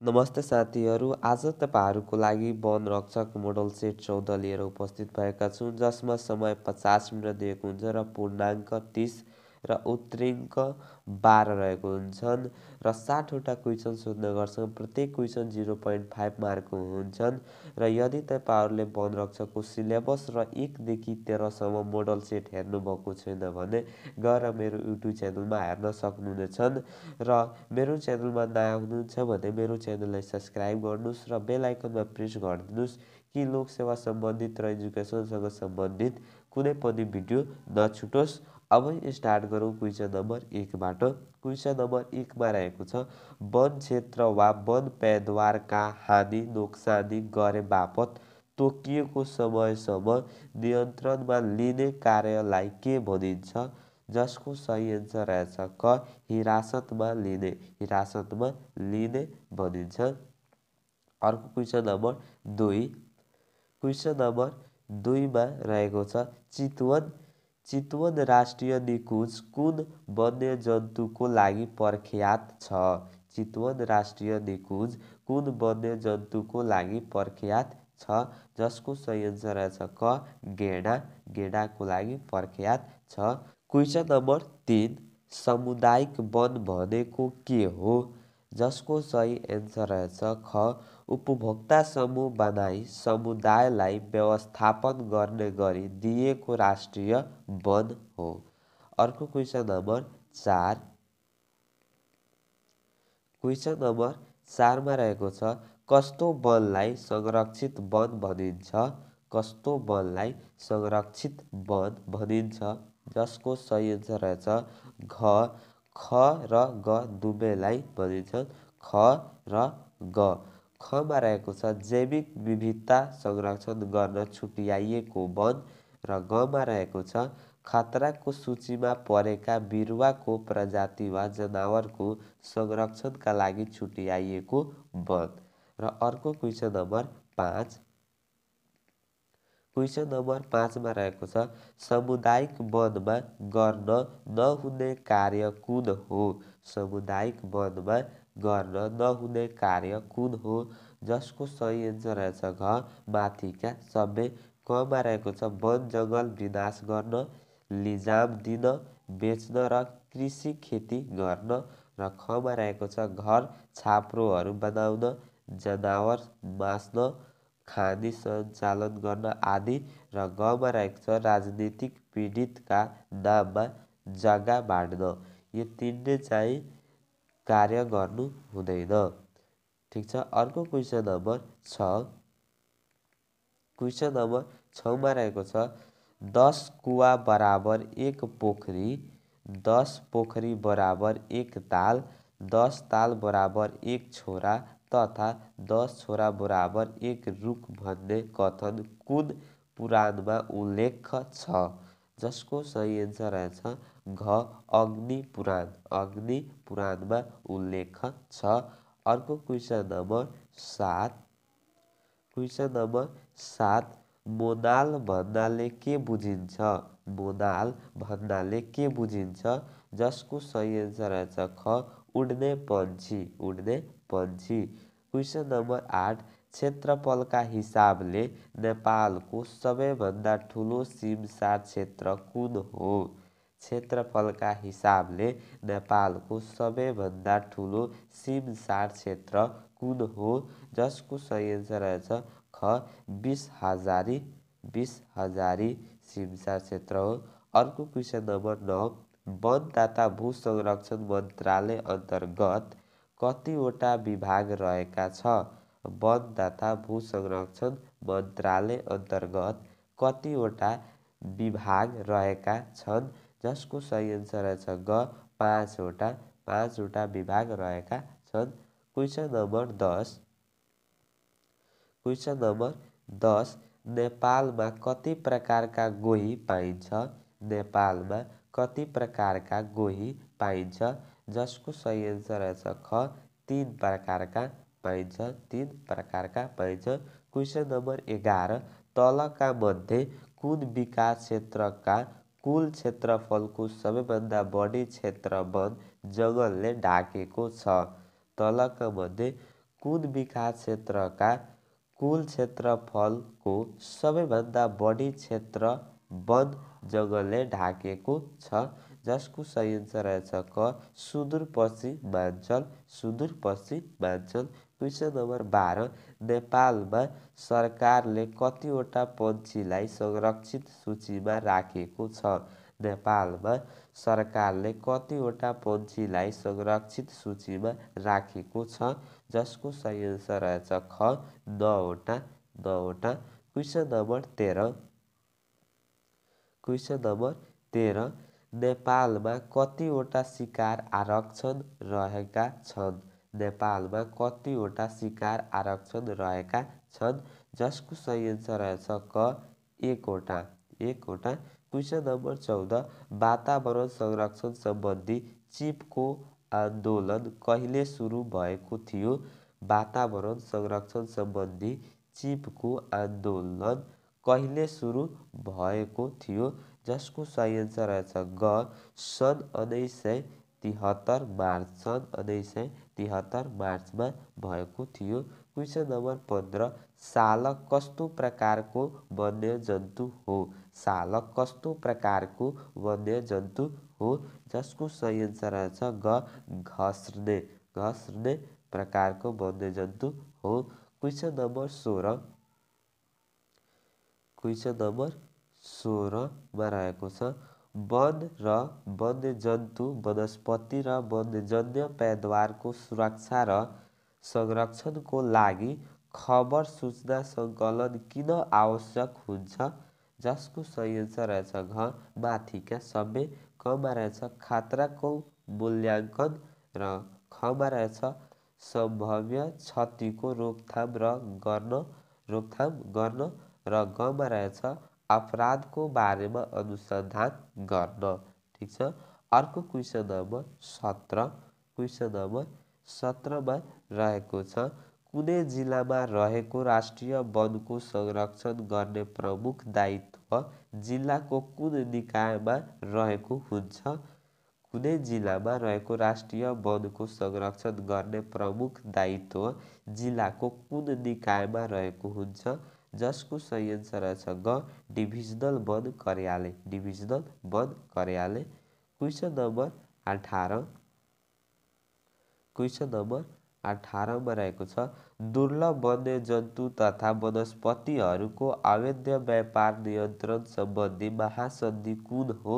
नमस्ते साथीहरू। आज तपाईँहरूको लागि वन रक्षक मोडल सेट 14 लिएर उपस्थित भएका छु, जसमा समय 50 मिनट दिएको हुन्छ र पूर्णाङ्क 30 र उत्तराङ्क 12 रहेको हुन्छन् र 60वटा क्वेसन सोध्ने गर्छौँ। प्रत्येक क्वेसन 0.5 मार्कको हुन्छन् र यदि तपाईँहरूले वन रक्षकको सिलेबस र 1 देखि 13 सम्म मोडल सेट हेर्नुभएको छैन भने गएर मेरो युट्युब च्यानलमा हेर्न सक्नुहुनेछन् र मेरो च्यानलमा नयाँ हुनुहुन्छ भने मेरो च्यानललाई सब्सक्राइब गर्नुहोस् र बेल आइकनमा प्रेस गरिदिनुहोस् कि लोकसेवा सम्बन्धित र एजुकेसनसँग सम्बन्धित कुनै पनि भिडियो नछुटोस्। अब स्टार्ट गरौँ क्वेसन नम्बर 1बाट। क्वेसन नम्बर 1मा रहेको छ, वन क्षेत्र वा वन पैदावारका हानि नोक्सानी गरे बापत तोकिएको समयसम्म नियन्त्रणमा लिने कार्यलाई के भनिन्छ? जसको सही एन्सर रहेछ क, हिरासतमा लिने भनिन्छ। अर्को क्वेसन नम्बर 2। क्वेसन नम्बर 2मा रहेको छ, चितवन राष्ट्रिय निकुञ्ज कुन वन्यजन्तुको लागि प्रख्यात छ? चितवन राष्ट्रिय निकुञ्ज कुन वन्यजन्तुको लागि प्रख्यात छ? जसको सही एन्सर रहेछ क, गेडाको लागि प्रख्यात छ। क्वेसन नम्बर 3, सामुदायिक वन भनेको के हो? जसको सही एन्सर रहेछ ख, उपभोक्ता समूह बनाई समुदायलाई व्यवस्थापन गर्ने गरी दिएको राष्ट्रिय वन हो। अर्को क्वेसन नम्बर 4। क्वेसन नम्बर 4मा रहेको छ, कस्तो वनलाई संरक्षित वन भनिन्छ? कस्तो वनलाई संरक्षित वन भनिन्छ? जसको सही एन्सर रहेछ ख र ग दुवैलाई भनिन्छ। ख र ग। खमा रहेको छ, जैविक विविधता संरक्षण गर्न छुट्याइएको वन र गमा रहेको छ, खतराको सूचीमा परेका बिरुवाको प्रजाति वा जनावरको संरक्षणका लागि छुट्याइएको वन। र अर्को क्वेसन नम्बर 5। क्वेसन नम्बर 5मा रहेको छ, सामुदायिक वनमा गर्न नहुने कार्य कुन हो? सामुदायिक वनमा गर्न नहुने कार्य कुन हो? जसको सही एन्सर रहेछ घ, माथिका सबै। कमा रहेको छ, वन जङ्गल विनाश गर्न, लिजाम दिन, बेच्न र कृषि खेती गर्न। र खमा रहेको छ, घर छाप्रोहरू बनाउन, जनावर मास्न, खानी सञ्चालन गर्न आदि। र गमा रहेको छ, राजनीतिक पीडितका नाममा जग्गा बाँड्न। यो तिनले चाहिँ कार्य गर्नु हुँदैन। ठिक छ। अर्को क्वेसन नम्बर 6। क्वेसन नम्बर 6मा रहेको छ, 10 कुवा बराबर 1 पोखरी, 10 पोखरी बराबर 1 ताल, 10 ताल बराबर 1 छोरा तथा 10 छोरा बराबर 1 रुख भन्ने कथन कुन पुराणमा उल्लेख छ? जसको सही एन्सर रहेछ घ, अग्नि पुराणमा उल्लेख छ। अर्को क्वेसन नम्बर 7। क्वेसन नम्बर 7, मोनाल भन्नाले के बुझिन्छ? मोनाल भन्नाले के बुझिन्छ? जसको सही एन्सर रहेछ ख, उड्ने पंक्षी। क्वेसन नम्बर 8, क्षेत्रफलका हिसाबले नेपालको सबैभन्दा ठुलो सिमसार क्षेत्र कुन हो? क्षेत्रफलका हिसाबले नेपालको सबैभन्दा ठुलो सिमसार क्षेत्र कुन हो? जसको सही एन्सर रहेछ ख, 20,000 सिमसार क्षेत्र हो। अर्को क्वेसन नम्बर 9, वन तथा भू संरक्षण मन्त्रालय अन्तर्गत कतिवटा विभाग रहेका छ? वन तथा भू संरक्षण मन्त्रालय अन्तर्गत कतिवटा विभाग रहेका छन्? जसको सही एन्सर रहेछ ग, 5वटा विभाग रहेका छन्। Question number 10। क्वेसन नम्बर 10, नेपालमा कति प्रकारका गोही पाइन्छ? नेपालमा कति प्रकारका गोही पाइन्छ? जसको सही एन्सर रहेछ ख, 3 प्रकारका पाइन्छ। क्वेसन नम्बर 11, तलका मध्ये कुन विकास क्षेत्रका कुल क्षेत्रफलको सबैभन्दा बढी क्षेत्र वन जङ्गलले ढाकेको छ? तलका मध्ये कुन विकास क्षेत्रका कुल क्षेत्रफलको सबैभन्दा बढी क्षेत्र वन जङ्गलले ढाकेको छ? जसको सही आन्सर रहेछ क सुदूरपश्चिमाञ्चल। सुदूरपश्चिमाञ्चल। क्वेसन नम्बर 12 नेपालमा सरकारले कतिवटा पन्छीलाई संरक्षित सूचीमा राखेको छ? नेपालमा सरकारले कतिवटा पन्छीलाई संरक्षित सूचीमा राखेको छ? जसको सही आन्सर रहेछ ख 9वटा। 9वटा। क्वेसन नम्बर 13 क्वेसन नम्बर 13 नेपालमा कतिवटा शिकार आरक्षण रहेका छन्? नेपालमा कतिवटा शिकार आरक्षण रहेका छन्? जसको सही आन्सर रहेछ क 1वटा। 1वटा। क्वेसन नम्बर 14 वातावरण संरक्षण सम्बन्धी चिपको आन्दोलन कहिले सुरु भएको थियो? वातावरण संरक्षण सम्बन्धी चिपको आन्दोलन कहिले सुरु भएको थियो? जसको सही आन्सर रहेछ ग सन् 1973 मार्च। सन् 1973 मार्चमा भएको थियो। क्वेसन नम्बर 15 सालक कस्तो प्रकारको वन्यजन्तु हो? सालक कस्तो प्रकारको वन्यजन्तु हो? जसको सही आन्सर रहेछ ग घस्र्ने। घस्र्ने प्रकारको वन्यजन्तु हो। क्वेसन नम्बर 16 क्वेसन नम्बर 16 मा रहेको छ वन र वन्यजन्तु वनस्पति र वन्यजन्य पैदावारको सुरक्षा र संरक्षणको लागि खबर सूचना सङ्कलन किन आवश्यक हुन्छ? जसको सही आन्सर रहेछ घ माथिका सबै। कमा रहेछ खतराको मूल्याङ्कन र खमा रहेछ सम्भाव्य क्षतिको रोकथाम गर्न र गमा रहेछ अपराधको बारेमा अनुसन्धान गर्न। ठिक छ। अर्को क्वेसन नम्बर 17 क्वेसन नम्बर 17 मा रहेको छ कुनै जिल्लामा रहेको राष्ट्रिय वनको संरक्षण गर्ने प्रमुख दायित्व जिल्लाको कुन निकायमा रहेको हुन्छ? कुनै जिल्लामा रहेको राष्ट्रिय वनको संरक्षण गर्ने प्रमुख दायित्व जिल्लाको कुन निकायमा रहेको हुन्छ? जसको सही आन्सर रहेछ ग डिभिजनल वन कार्यालय। डिभिजनल वन कार्यालय। क्वेसन नम्बर 18 क्वेसन नम्बर 18 मा रहेको छ दुर्लभ वन्यजन्तु तथा वनस्पतिहरूको अवैध व्यापार नियन्त्रण सम्बन्धी महासन्धि कुन हो?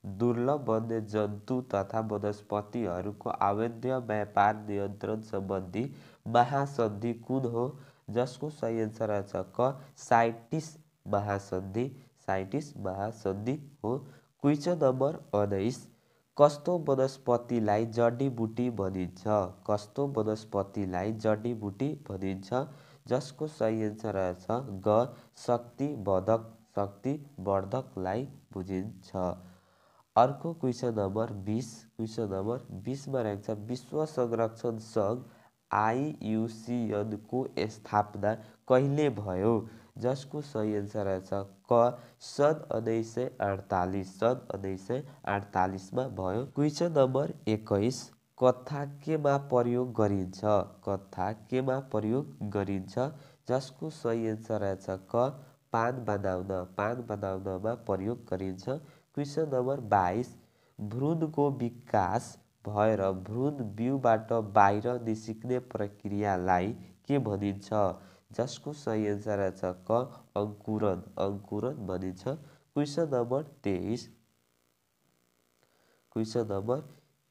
दुर्लभ वन्यजन्तु तथा वनस्पतिहरूको अवैध व्यापार नियन्त्रण सम्बन्धी महासन्धि कुन हो? जसको सही आन्सर रहेछ क साइटिस महासन्धि। साइटिस महासन्धि हो। क्वेसन नम्बर 19 कस्तो वनस्पतिलाई जडीबुटी भनिन्छ? कस्तो वनस्पतिलाई जडीबुटी भनिन्छ? जसको सही आन्सर रहेछ ग शक्तिवर्धक। शक्तिवर्धकलाई बुझिन्छ। अर्को क्वेसन नम्बर 20 क्वेसन नम्बर 20 मा रहेको छ विश्व संरक्षण सङ्घ IUCN को स्थापना कहिले भयो? जसको सही आन्सर रहेछ क सन् 1948। सन् 1948 मा भयो। क्वेसन नम्बर 21 कथा केमा प्रयोग गरिन्छ? कथा केमा प्रयोग गरिन्छ? जसको सही आन्सर रहेछ क पान बनाउन। पान बनाउनमा प्रयोग गरिन्छ। क्वेसन नम्बर 22 भ्रूणको विकास भएर भ्रूण बिउबाट बाहिर निस्किने प्रक्रियालाई के भनिन्छ? जसको सही आन्सर रहेछ क अङ्कुरण। अङ्कुरण भनिन्छ। क्वेसन नम्बर 23 क्वेसन नम्बर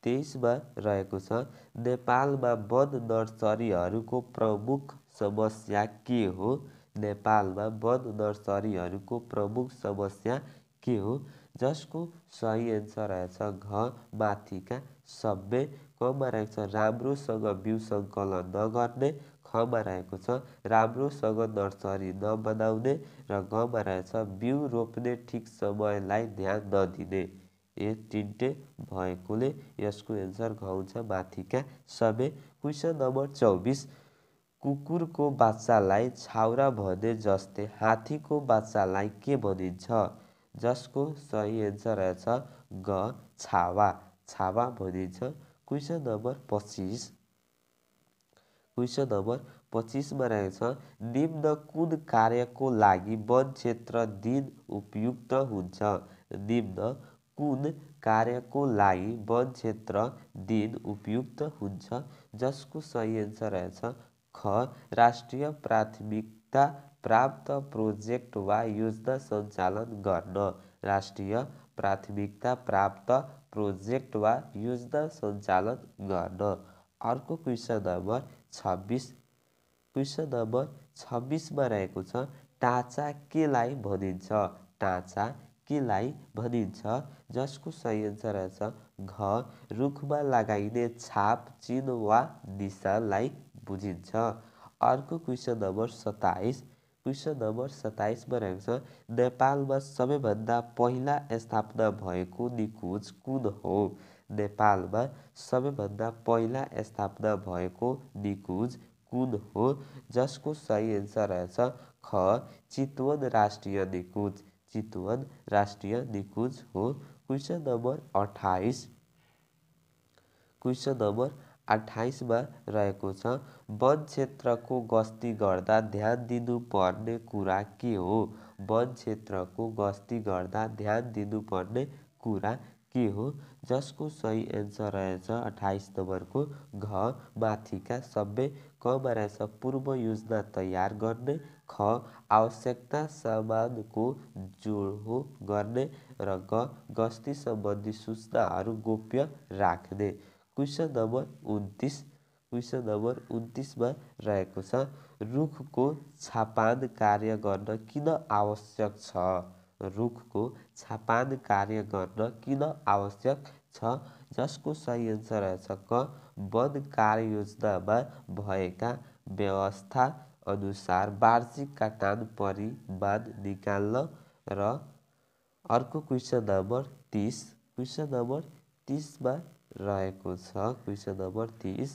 23 मा रहेको छ नेपालमा वन नर्सरीहरूको प्रमुख समस्या के हो? नेपालमा वन नर्सरीहरूको प्रमुख समस्या के हो? जसको सही आन्सर रहेछ घ माथिका सबै। कमा रहेको छ राम्रोसँग बिउ सङ्कलन नगर्ने। खमा रहेको छ राम्रोसँग नर्सरी नबनाउने र गमा रहेछ बिउ रोप्ने ठिक समयलाई ध्यान नदिने। यो तिनटै भएकोले यसको एन्सर घ हुन्छ माथिका सबै। क्वेसन नम्बर 24 कुकुरको बच्चालाई छाउरा भने जस्तै हात्तीको बच्चालाई के भनिन्छ? जसको सही एन्सर रहेछ ग छावा। छावा भनिन्छ। क्वेसन नम्बर 25 क्वेसन नम्बर 25मा रहेको छ निम्न कुन कार्यको लागि वन क्षेत्र दिन उपयुक्त हुन्छ? निम्न कुन कार्यको लागि वन क्षेत्र दिन उपयुक्त हुन्छ? जसको सही एन्सर रहेछ ख राष्ट्रिय प्राथमिकता प्राप्त प्रोजेक्ट वा योजना सञ्चालन गर्न। राष्ट्रिय प्राथमिकता प्राप्त प्रोजेक्ट वा योजना सञ्चालन गर्न। अर्को क्वेसन नम्बर 26। क्वेसन नम्बर 26मा रहेको छ टाँचा केलाई भनिन्छ? टाँचा केलाई भनिन्छ? जसको सही एन्सर रहेछ घ रुखमा लगाइने छाप चिन्ह वा निशानलाई बुझिन्छ। अर्को क्वेसन नम्बर 27। क्वेसन नम्बर 27मा रहेको छ नेपालमा सबैभन्दा पहिला स्थापना भएको निकुञ्ज कुन हो? नेपालमा सबैभन्दा पहिला स्थापना भएको निकुञ्ज कुन हो? जसको सही एन्सर रहेछ ख चितवन राष्ट्रिय निकुञ्ज। चितवन राष्ट्रिय निकुञ्ज हो। Question number 28। क्वेसन नम्बर 28मा रहेको छ वन क्षेत्रको गस्ती गर्दा ध्यान दिनुपर्ने कुरा के हो? वन क्षेत्रको गस्ती गर्दा ध्यान दिनुपर्ने कुरा के हो? जसको सही एन्सर रहेछ 28 नम्बरको घ माथिका सबै कमा रहेछ पूर्व योजना तयार गर्ने ख आवश्यकता सामानको जोडो गर्ने र ग गस्ती सम्बन्धी सूचनाहरू गोप्य राख्ने। Question number 29। क्वेसन नम्बर 29मा रहेको छ रुखको छापान कार्य गर्न किन आवश्यक छ? रुखको छापान कार्य गर्न किन आवश्यक छ? जसको सही एन्सर रहेछ क वन कार्ययोजनामा भएका व्यवस्था अनुसार वार्षिक काटान परिमाण निकाल्न। र अर्को क्वेसन नम्बर 30। क्वेसन नम्बर 30मा रहेको छ क्वेसन नम्बर 30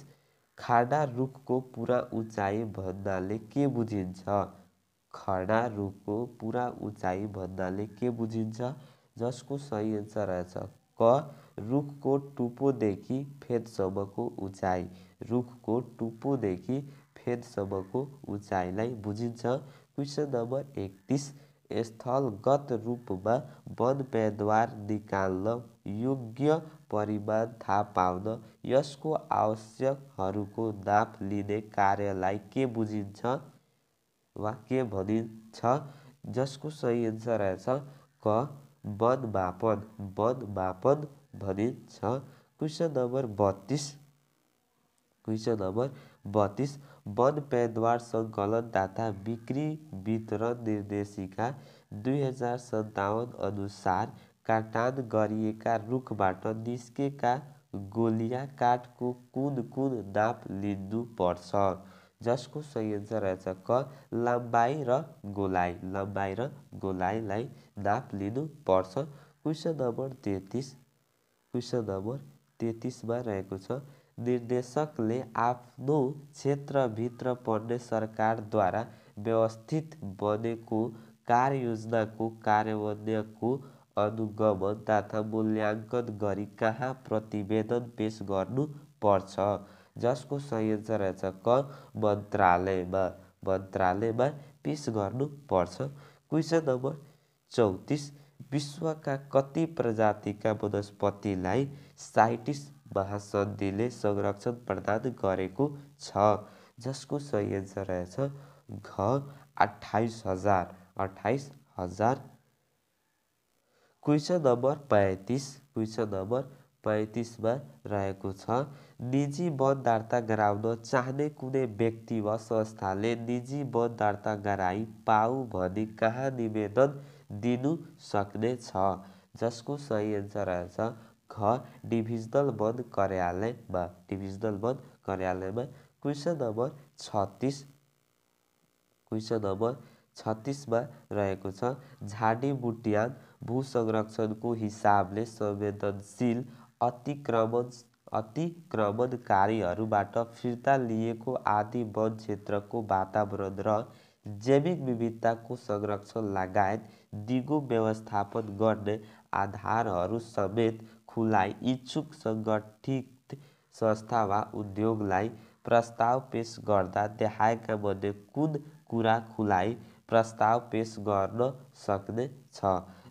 खडा रुखको पुरा उचाइ भन्नाले के बुझिन्छ? खडा रुखको पुरा उचाइ भन्नाले के बुझिन्छ? जसको सही एन्सर रहेछ क रुखको टुप्पोदेखि फेदसम्मको उचाइ। रुखको टुप्पोदेखि फेदसम्मको उचाइलाई बुझिन्छ। क्वेसन नम्बर 31 स्थलगत रूपमा वन पैदावार निकाल्न योग्य परिमाण थाहा पाउन यसको आवश्यकहरूको नाप लिने कार्यलाई के बुझिन्छ वा के भनिन्छ? जसको सही एन्सर रहेछ क वन मापन। वन मापन भनिन्छ। Question number 32। क्वेसन नम्बर 32 वन पैदावार सङ्कलन तथा बिक्री वितरण निर्देशिका 2057 अनुसार काटान गरिएका रुखबाट निस्केका गोलिया काठको कुन कुन नाप लिनुपर्छ? जसको सही एन्सर रहेछ क लम्बाइ र गोलाइ। लम्बाइ र गोलाइलाई नाप लिनुपर्छ। Question number 33। क्वेसन नम्बर 33मा रहेको छ निर्देशकले आफ्नो क्षेत्रभित्र पर्ने सरकारद्वारा व्यवस्थित बनेको कार्ययोजनाको कार्यान्वयनको अनुगमन तथा मूल्याङ्कन गरी कहाँ प्रतिवेदन पेश गर्नुपर्छ? जसको सही एन्सर रहेछ क मन्त्रालयमा। मन्त्रालयमा पेश गर्नुपर्छ। क्वेसन नम्बर 34 विश्वका कति प्रजातिका वनस्पतिलाई साइटिस महासन्धिले संरक्षण प्रदान गरेको छ? जसको सही एन्सर रहेछ घ 28,000। 28,000। Question number 35। क्वेसन नम्बर 35मा रहेको छ निजी वन दर्ता गराउन चाहने कुनै व्यक्ति वा संस्थाले निजी वन दर्ता गराई पाऊ भने कहाँ निवेदन दिनु सक्ने छ? जसको सही एन्सर रहेछ घ डिभिजनल वन कार्यालयमा। डिभिजनल वन कार्यालयमा। Question number 36। क्वेसन नम्बर 36मा रहेको छ झाडीबुट्यान भूसंरक्षणको हिसाबले संवेदनशील अतिक्रमणकारीहरूबाट फिर्ता लिएको आदि वन क्षेत्रको वातावरण र जैविक विविधताको संरक्षण लगायत दिगो व्यवस्थापन गर्ने आधारहरू समेत खुलाई इच्छुक सङ्गठित संस्था वा उद्योगलाई प्रस्ताव पेश गर्दा देखाएका मध्ये कुन कुरा खुलाई प्रस्ताव पेश गर्न सक्ने छ,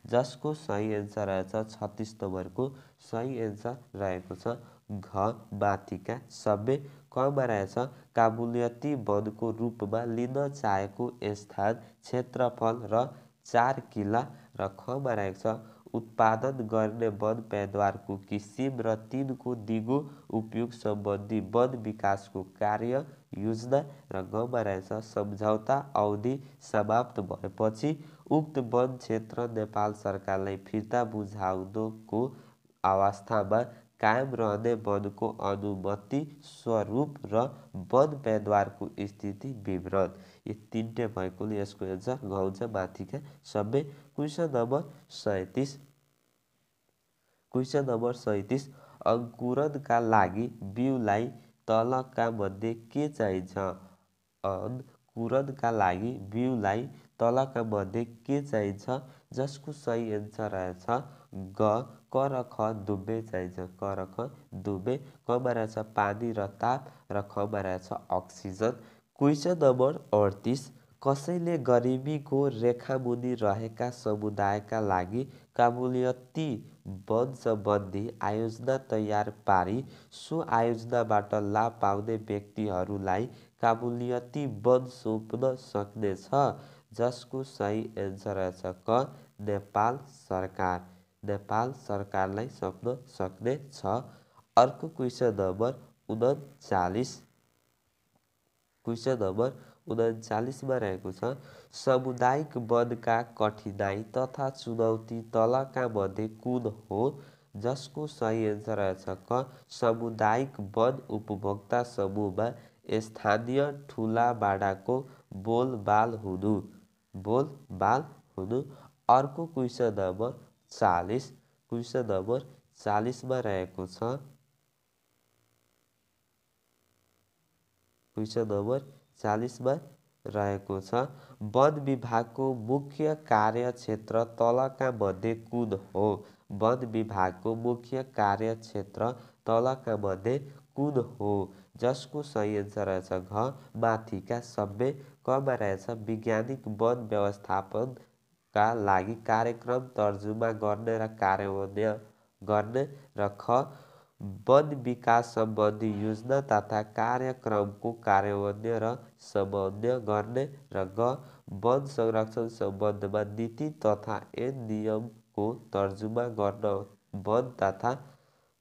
जसको सही एन्सर रहेछ 36 नम्बरको सही एन्सर रहेको छ घ माथिका सबै। कमा रहेछ काबुलियती वनको रूपमा लिन चाहेको स्थान, क्षेत्रफल र 4 किल्ला र खमा रहेको छ उत्पादन गर्ने वन पैदावारको किसिम र तिनको दिगो उपयोग सम्बन्धी वन विकासको कार्य योजना र गमा रहेछ सम्झौता अवधि समाप्त भएपछि उक्त वन क्षेत्र नेपाल सरकारलाई फिर्ता बुझाउनको अवस्थामा कायम रहने वनको अनुमति स्वरूप र वन पैदावारको स्थिति विवरण। यो तीनटे भएकोले यसको एन्सर घ हुन्छ माथिका सबै। Question number 37। क्वेसन नम्बर 37 अंकुरणका लागि बिउलाई तलका मध्ये के चाहिन्छ? अंकुरणका लागि बिउलाई तलका मध्ये के चाहिन्छ? जसको सही एन्सर रहेछ ग क र ख दुवै चाहिन्छ। क र ख दुवै। कमा रहेछ पानी र ताप र खमा रहेछ अक्सिजन। क्वेसन नम्बर 38 कसैले गरिबीको रेखामुनि रहेका समुदायका लागि काबुलियती वन सम्बन्धी आयोजना तयार पारी सो आयोजनाबाट लाभ पाउने व्यक्तिहरूलाई काबुलियती वन सुम्पन सक्नेछ, जसको सही एन्सर रहेछ क नेपाल सरकार। नेपाल सरकारलाई सप्न सक्ने छ। अर्को क्वेसन नम्बर 39। क्वेसन नम्बर 39 मा रहेको छ सामुदायिक वनका कठिनाई तथा चुनौती तलका मध्ये कुन हो? जसको सही एन्सर रहेछ क सामुदायिक वन उपभोक्ता समूहमा स्थानीय ठुलाबाडाको बोलबाल हुनु। बोलबाल हुनु। अर्को क्वेसन नम्बर 40। क्वेसन नम्बर 40 मा रहेको छ क्वेसन नम्बर 40 मा रहेको छ वन विभागको मुख्य कार्यक्षेत्र तलका मध्ये कुन हो? वन विभागको मुख्य कार्यक्षेत्र तलका मध्ये कुन हो? जसको सही एन्सर रहेछ घ माथिका सबै। कमा रहेछ वैज्ञानिक वन व्यवस्थापनका लागि कार्यक्रम तर्जुमा गर्ने र कार्यान्वयन गर्ने र ख वन विकास सम्बन्धी योजना तथा कार्यक्रमको कार्यान्वयन र समन्वय गर्ने र ग वन संरक्षण सम्बन्धमा नीति तथा ऐन नियमको तर्जुमा गर्न वन तथा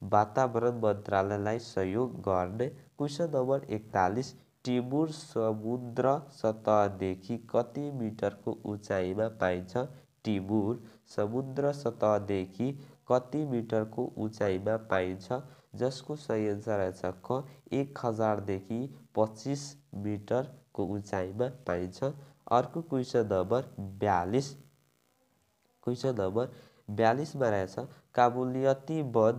वातावरण मन्त्रालयलाई सहयोग गर्ने। क्वेसन नम्बर 41 टिमुर समुद्र सतहदेखि कति मिटरको उचाइमा पाइन्छ? टिमुर समुद्र सतहदेखि कति मिटरको उचाइमा पाइन्छ? जसको सही एन्सर रहेछ क 1000 देखि 25 मिटरको उचाइमा पाइन्छ। अर्को क्वेसन नम्बर 42। क्वेसन नम्बर 42 मा रहेछ काबुलियती वन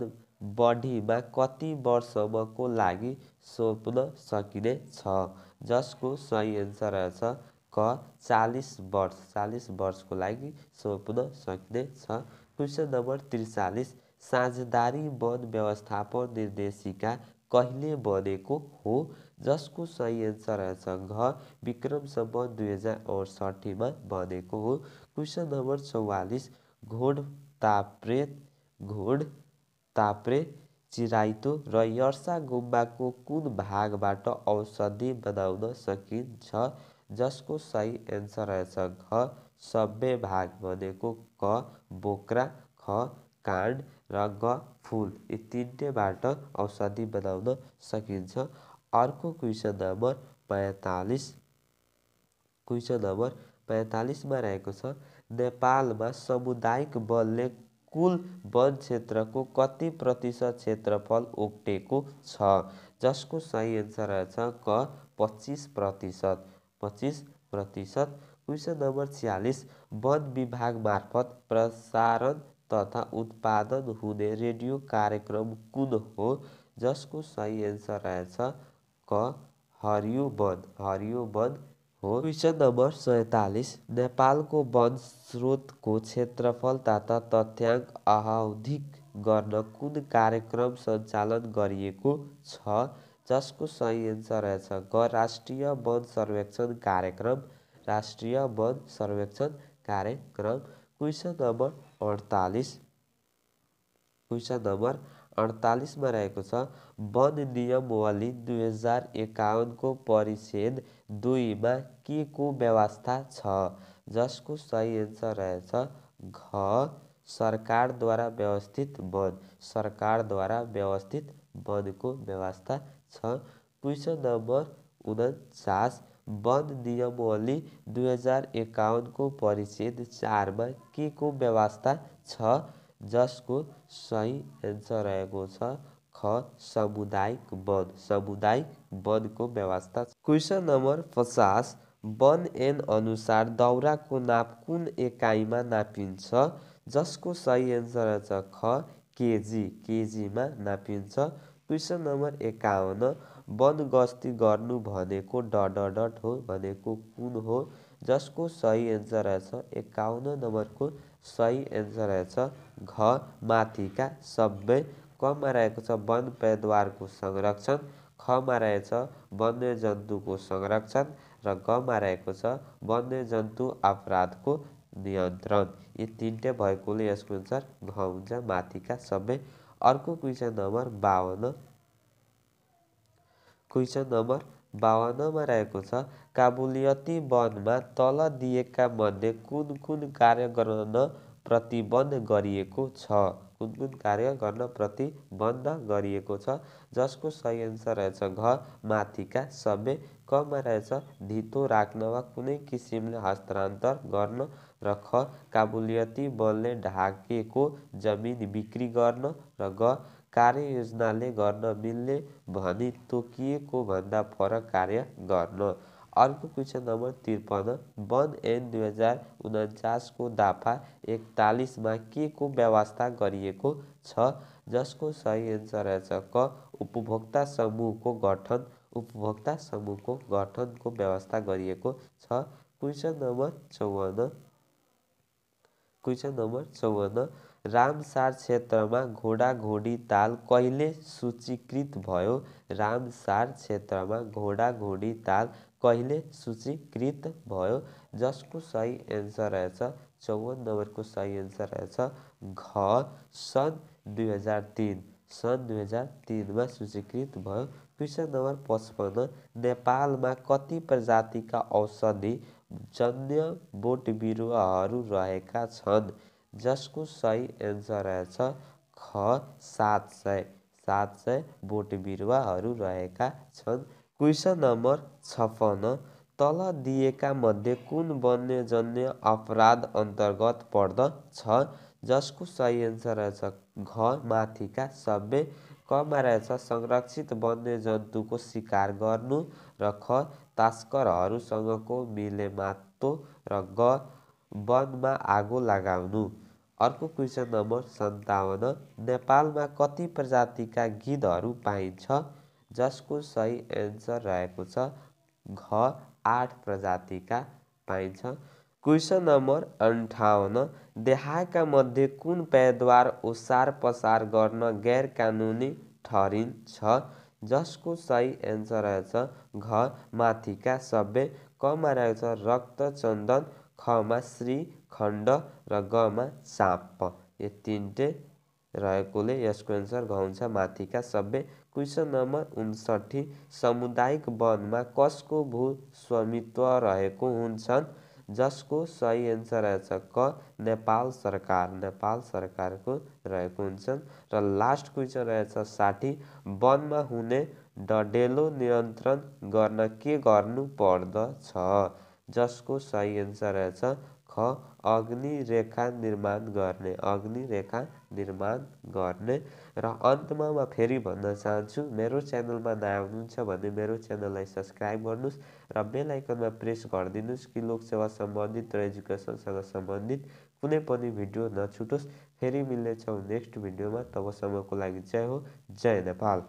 बढीमा कति वर्षसम्मको लागि सोप्न सकिने छ? जसको सही एन्सर रहेछ क 40 वर्ष। 40 वर्षको लागि सोप्न सकिने छ। क्वेसन नम्बर 43 साझेदारी वन व्यवस्थापन निर्देशिका कहिले बनेको हो? जसको सही एन्सर रहेछ घ विक्रम सम्वत 2068 मा बनेको हो। क्वेसन नम्बर 44 घोडताप्रे चिराइतो र यर्सा गुम्बाको कुन भागबाट औषधि बनाउन सकिन्छ? जसको सही एन्सर रहेछ घ सबै भाग भनेको क बोक्रा, ख काण्ड र ग फुल। यी तीनटेबाट औषधि बनाउन सकिन्छ। अर्को क्वेसन नम्बर 45। क्वेसन नम्बर 45 मा रहेको छ नेपालमा सामुदायिक वनले कुल वन क्षेत्रको कति प्रतिशत क्षेत्रफल ओगटेको छ? जसको सही एन्सर रहेछ क 25%। 25%। क्वेसन नम्बर 46 वन विभाग मार्फत प्रसारण तथा उत्पादन हुने रेडियो कार्यक्रम कुन हो? जसको सही एन्सर रहेछ क हरियो वन। हरियो वन हो। क्वेसन नम्बर 47 नेपालको वन स्रोतको क्षेत्रफल तथा तथ्याङ्क आवधिक गर्न कुन कार्यक्रम सञ्चालन गरिएको छ? जसको सही एन्सर रहेछ ग राष्ट्रिय वन सर्वेक्षण कार्यक्रम। राष्ट्रिय वन सर्वेक्षण कार्यक्रम। Question number 48। क्वेसन नम्बर 48 मा रहेको छ वन नियमावली 2051 को परिच्छेद 2 मा के को व्यवस्था छ। जसको सही एन्सर रहेछ घ सरकारद्वारा व्यवस्थित वन। सरकारद्वारा व्यवस्थित वनको व्यवस्था छ। क्वेसन नम्बर 49 वन नियमावली 2051 को परिच्छेद 4 मा के को व्यवस्था छ। जसको सही एन्सर रहेको छ ख सामुदायिक वन। सामुदायिक वनको व्यवस्था। क्वेसन नम्बर 50 वन ऐन अनुसार दाउराको नाप कुन एकाइमा नापिन्छ। जसको सही एन्सर रहेछ ख केजी। केजीमा नापिन्छ। क्वेसन नम्बर 51 वन गस्ती गर्नु भनेको डडडट हो भनेको कुन हो। जसको सही एन्सर रहेछ 51 नम्बरको सही एन्सर रहेछ घ माथिका सबै। कमा रहेको छ वन पैदावारको संरक्षण। खमा रहेछ वन्यजन्तुको संरक्षण र गमा रहेको छ वन्यजन्तु अपराधको नियन्त्रण। यी तीनटै भएकोले यसको एन्सर घ हुन्छ माथिका सबै। अर्को क्वेसन नम्बर 52। क्वेसन नम्बर 52 मा रहेको छ काबुलियती वनमा तल दिएका मध्ये कुन कुन कार्य गर्न प्रतिबन्ध गरिएको छ। कुन कुन कार्य गर्न प्रतिबन्ध गरिएको छ। जसको सही एन्सर रहेछ घ माथिका सबै। कमा रहेछ धितो राख्न वा कुनै किसिमले हस्तान्तरण गर्न र ख काबुलियती वनले ढाकेको जमिन बिक्री गर्न र ग कार्ययोजनाले गर्न मिल्ने भनी तोकिएको भन्दा फरक कार्य गर्न। अर्को क्वेसन नम्बर 53 वन ऐन 2049 को दफा 41 मा के को व्यवस्था गरिएको छ। जसको सही एन्सर रहेछ क उपभोक्ता समूहको गठन। उपभोक्ता समूहको गठनको व्यवस्था गरिएको छ। Question number 54। Question number 54 Ramsar क्षेत्रमा घोडाघोडी ताल कहिले सूचीकृत भयो। रामसार क्षेत्रमा घोडाघोडी ताल कहिले सूचीकृत भयो। जसको सही एन्सर रहेछ 54 नम्बरको सही एन्सर रहेछ घ सन् 2003। सन् 2003 मा सूचीकृत भयो। क्वेसन नम्बर 55 नेपालमा कति प्रजातिका औषधि जन्य बोट बिरुवाहरू रहेका छन्। जसको सही एन्सर रहेछ ख 700। 700 बोट बिरुवाहरू रहेका छन्। क्वेसन नम्बर 56 तल दिएका मध्ये कुन वन्यजन्य अपराध अन्तर्गत पर्दछ। जसको सही एन्सर रहेछ घ माथिका सबै। कमा रहेछ संरक्षित वन्यजन्तुको शिकार गर्नु र ख तस्करहरूसँगको मिलेमातो र ग वनमा आगो लगाउनु। अर्को क्वेसन नम्बर 57 नेपालमा कति प्रजातिका गिद्धहरू पाइन्छ। जसको सही एन्सर रहेको छ घ 8 प्रजातिका पाइन्छ। क्वेसन नम्बर 58 देखाएका मध्ये कुन पैदावार ओसार पसार गर्न गैर कानुनी ठहरिन्छ। जसको सही एन्सर रहेछ घ माथिका सबै। कमा रहेको छ रक्तचन्दन, खमा श्रीखण्ड र गमा साँप। यो तीनटै रहेकोले यसको एन्सर घ हुन्छ माथिका सबै। क्वेसन नम्बर 59 सामुदायिक वनमा कसको भू स्वामित्व रहेको हुन्छन्। जसको सही एन्सर रहेछ क नेपाल सरकार। नेपाल सरकारको रहेको हुन्छन्। र लास्ट क्वेसन रहेछ 60 वनमा हुने डढेलो नियन्त्रण गर्न के गर्नु पर्दछ। जसको सही एन्सर रहेछ ख अग्नि रेखा निर्माण गर्ने। अग्नि रेखा निर्माण गर्ने। र अन्तमा म फेरि भन्न चाहन्छु मेरो च्यानलमा नयाँ हुनुहुन्छ भने मेरो च्यानललाई सब्सक्राइब गर्नुहोस् र बेल आइकनमा प्रेस गरिदिनुहोस् कि लोकसेवा सम्बन्धित र एजुकेसनसँग सम्बन्धित कुनै पनि भिडियो नछुटोस्। फेरि मिल्नेछौँ नेक्स्ट भिडियोमा। तबसम्मको लागि जय हो, जय नेपाल।